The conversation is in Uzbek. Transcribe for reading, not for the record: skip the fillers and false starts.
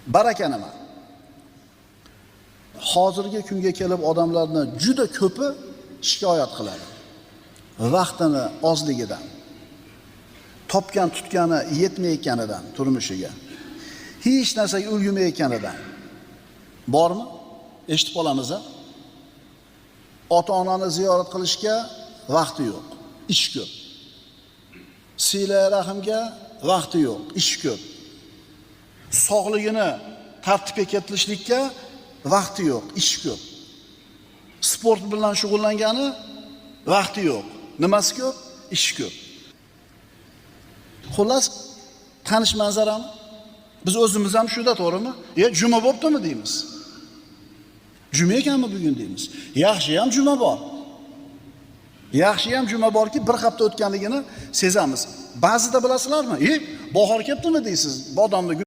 Baraka nima? Hozirgi kunga kelib odamlarni juda ko'pi shikoyat qiladi. Vaqtini ozligidan, topgan tutgani yetmayotganidan turmushiga, hech narsaga ulgurmayotganidan. Bormi? Eshitib qolamiz-a? Ota-onani ziyorat qilishga vaqti yo'q, ish ko'p. Sila rahimga vaqti yo'q, ish ko'p. Sog'ligini tartibga keltirishlikka vaqti yo'q, ish ko'p. Sport bilan shug'ullangani vaqti yo'q. Nimasi ko'p? Ish ko'p. Xullas, tanish manzarami? Biz o'zimiz ham shuda, to'g'rimi? Juma bo'ptimi deymiz. Juma ekanmi bugun deymiz. Yaxshi ham juma bor. Yaxshi ham juma borki, bir hafta o'tganligini sezamiz. Ba'zida bilasizlarmi? Bahor kelibdimi deysiz, bodomni